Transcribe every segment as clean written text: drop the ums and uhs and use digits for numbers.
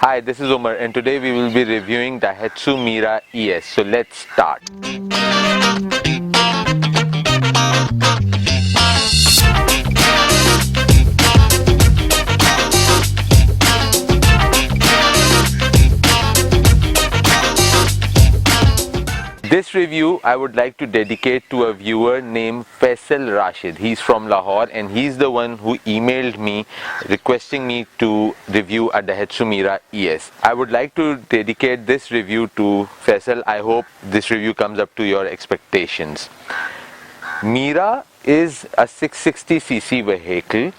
Hi, this is Omer and today we will be reviewing Daihatsu Mira ES. So let's start. This review I would like to dedicate to a viewer named Faisal Rashid. He's from Lahore and he's the one who emailed me requesting me to review a Daihatsu Mira ES. I would like to dedicate this review to Faisal. I hope this review comes up to your expectations. Mira is a 660cc vehicle.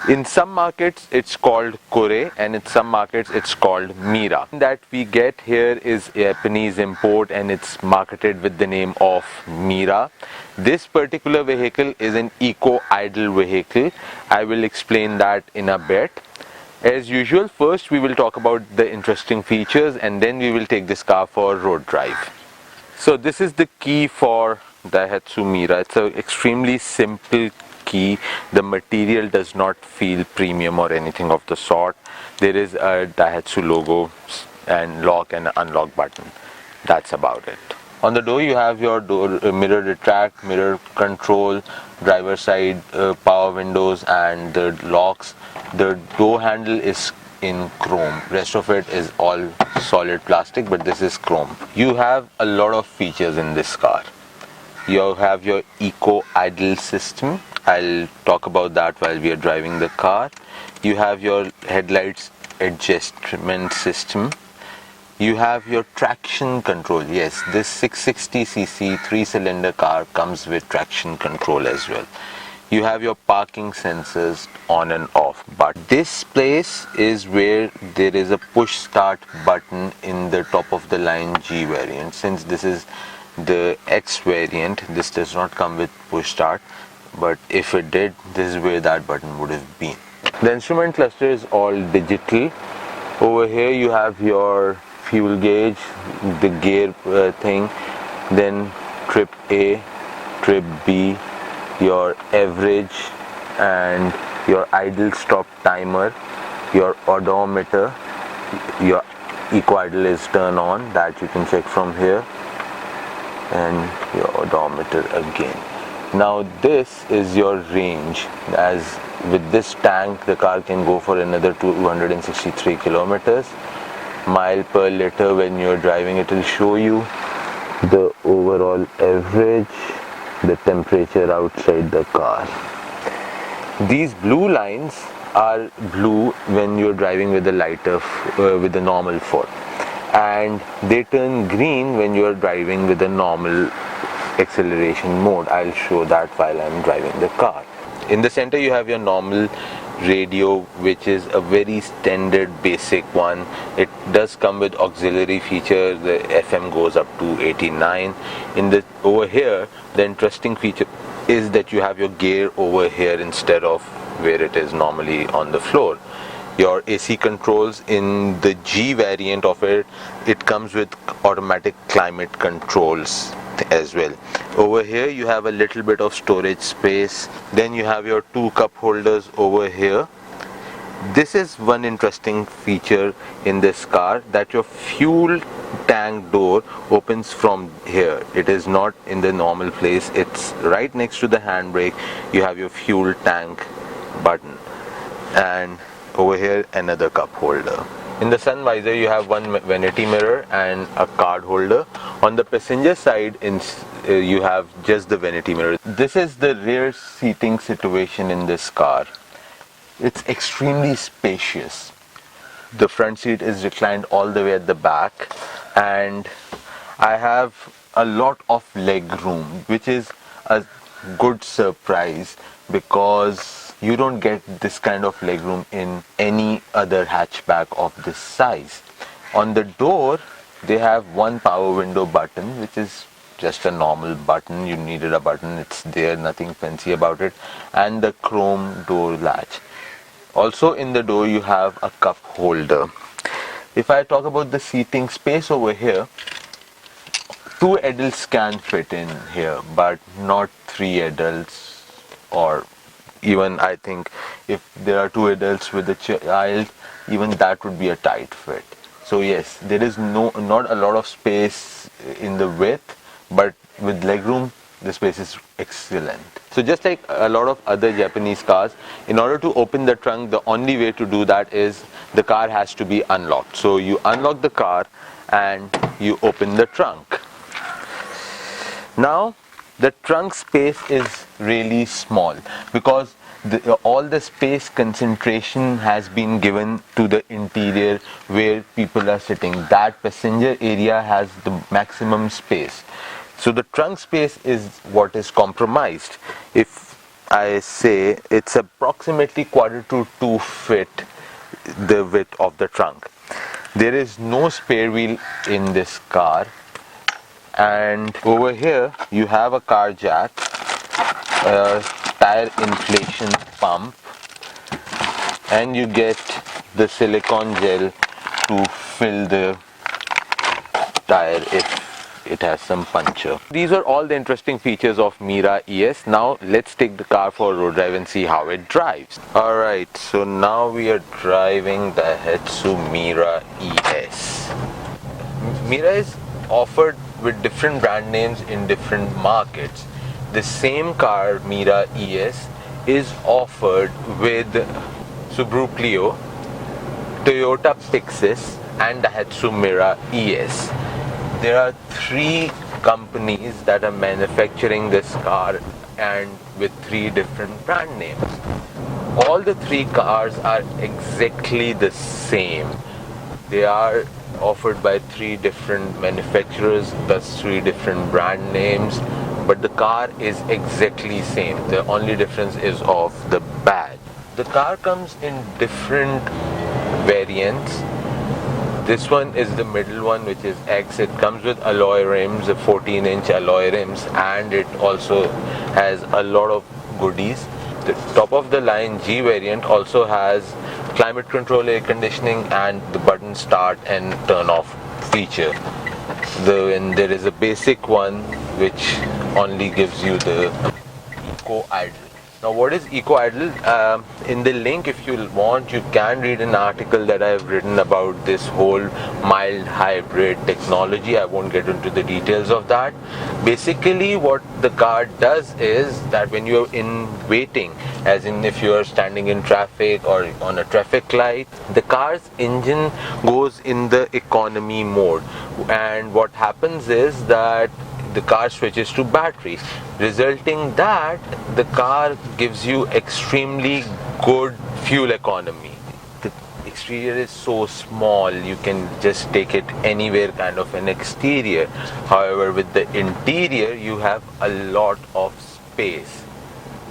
In some markets it's called Kore and in some markets it's called Mira. That we get here is a Japanese import and it's marketed with the name of Mira. This particular vehicle is an eco-idle vehicle. I will explain that in a bit. As usual, first we will talk about the interesting features and then we will take this car for road drive. So this is the key for Daihatsu Mira. It's an extremely simple key. The material does not feel premium or anything of the sort. There is a Daihatsu logo and lock and unlock button. That's about it. On the door you have your door mirror retract, mirror control, driver side power windows and the locks. The door handle is in chrome. Rest of it is all solid plastic, but this is chrome. You have a lot of features in this car. You have your eco idle system. I'll talk about that while we are driving the car. You have your headlights adjustment system. You have your traction control. Yes, this 660cc 3-cylinder car comes with traction control as well. You have your parking sensors on and off, but this place is where there is a push start button in the top of the line G variant. Since this is the X variant, this does not come with push start, but if it did, this is where that button would have been. The instrument cluster is all digital. Over here you have your fuel gauge, the gear thing, then trip A, trip B, your average and your idle stop timer, your odometer, your eco idle is turned on, that you can check from here, and your odometer again. Now this is your range. As with this tank the car can go for another 263 kilometers. Mile per liter. When you're driving it will show you the overall average, the temperature outside the car. These blue lines are blue when you're driving with a lighter with a normal foot, and they turn green when you're driving with a normal acceleration mode. I'll show that while I'm driving the car. In the center you have your normal radio, which is a very standard basic one. It does come with auxiliary feature. The FM goes up to 89. Over here the interesting feature is that you have your gear over here instead of where it is normally on the floor. Your AC controls in the G variant of it comes with automatic climate controls as well. Over here you have a little bit of storage space. Then you have your 2 cup holders over here. This is one interesting feature in this car, that your fuel tank door opens from here. It is not in the normal place. It's right next to the handbrake. You have your fuel tank button, and over here another cup holder. In the sun visor you have one vanity mirror and a card holder. On the passenger side you have just the vanity mirror. This is the rear seating situation in this car. It's extremely spacious. The front seat is reclined all the way at the back, and I have a lot of leg room, which is a good surprise because you don't get this kind of legroom in any other hatchback of this size. On the door they have one power window button, which is just a normal button. You needed a button, it's there, nothing fancy about it, and the chrome door latch. Also in the door you have a cup holder. If I talk about the seating space over here, 2 adults can fit in here, but not 3 adults or even I think if there are two adults with a child, even that would be a tight fit. So yes, there is not a lot of space in the width, but with legroom the space is excellent. So just like a lot of other Japanese cars, in order to open the trunk, the only way to do that is the car has to be unlocked. So you unlock the car and you open the trunk. Now the trunk space is really small because all the space concentration has been given to the interior where people are sitting. That passenger area has the maximum space. So the trunk space is what is compromised. If I say it's approximately 1/4 to 2 feet the width of the trunk. There is no spare wheel in this car, and over here you have a car jack, a tire inflation pump, and you get the silicone gel to fill the tire if it has some puncture. These are all the interesting features of Mira ES. Now let's take the car for a road drive and see how it drives. Alright, so now we are driving the Daihatsu Mira ES. Mira is offered with different brand names in different markets. The same car, Mira ES, is offered with Subaru Pleo, Toyota Pixis and Daihatsu Mira ES. There are 3 companies that are manufacturing this car and with 3 different brand names. All the 3 cars are exactly the same. They are offered by 3 different manufacturers, thus 3 different brand names, but the car is exactly same. The only difference is of the badge. The car comes in different variants. This one is the middle one, which is X. It comes with alloy rims, 14-inch alloy rims, and it also has a lot of goodies. The top of the line G variant also has climate control, air conditioning, and the button start and turn off feature. And there is a basic one which only gives you the eco idle. Now what is eco idle? In the link, if you want, you can read an article that I have written about this whole mild hybrid technology. I won't get into the details of that. Basically what the car does is that when you're in waiting, as in if you're standing in traffic or on a traffic light, the car's engine goes in the economy mode, and what happens is that the car switches to battery, resulting that the car gives you extremely good fuel economy. The exterior is so small, you can just take it anywhere, kind of an exterior. However, with the interior you have a lot of space.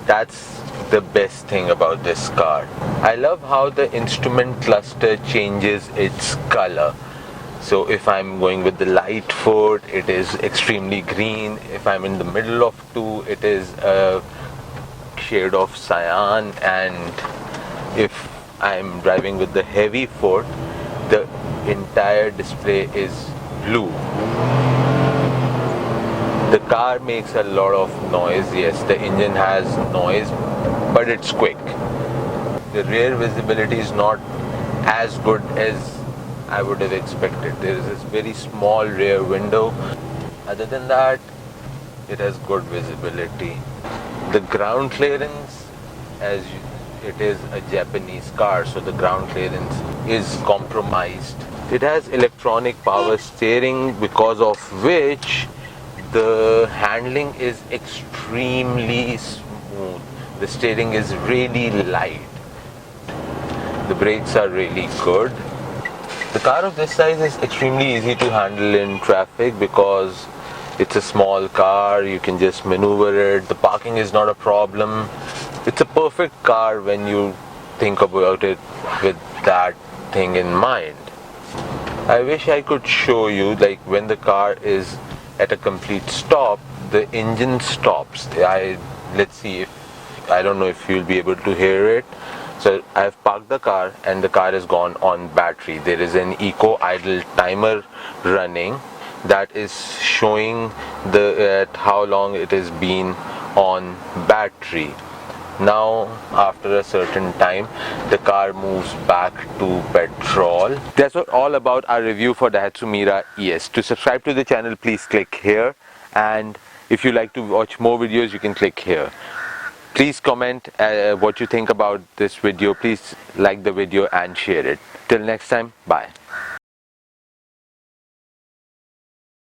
That's the best thing about this car. I love how the instrument cluster changes its color. So if I'm going with the light foot, it is extremely green. If I'm in the middle of 2, it is a shade of cyan. And if I'm driving with the heavy foot, the entire display is blue. The car makes a lot of noise. Yes, the engine has noise, but it's quick. The rear visibility is not as good as I would have expected. There is this very small rear window. Other than that, it has good visibility. The ground clearance, as it is a Japanese car, so the ground clearance is compromised. It has electronic power steering, because of which the handling is extremely smooth. The steering is really light. The brakes are really good. The car of this size is extremely easy to handle in traffic because it's a small car, you can just maneuver it, the parking is not a problem. It's a perfect car when you think about it with that thing in mind. I wish I could show you, like when the car is at a complete stop, the engine stops. Let's see if, I don't know if you'll be able to hear it. So I've parked the car and the car has gone on battery. There is an eco idle timer running that is showing how long it has been on battery. Now after a certain time the car moves back to petrol. That's all about our review for Daihatsu Mira ES. To subscribe to the channel, please click here, and if you like to watch more videos, you can click here. Please comment what you think about this video. Please like the video and share it. Till next time, bye.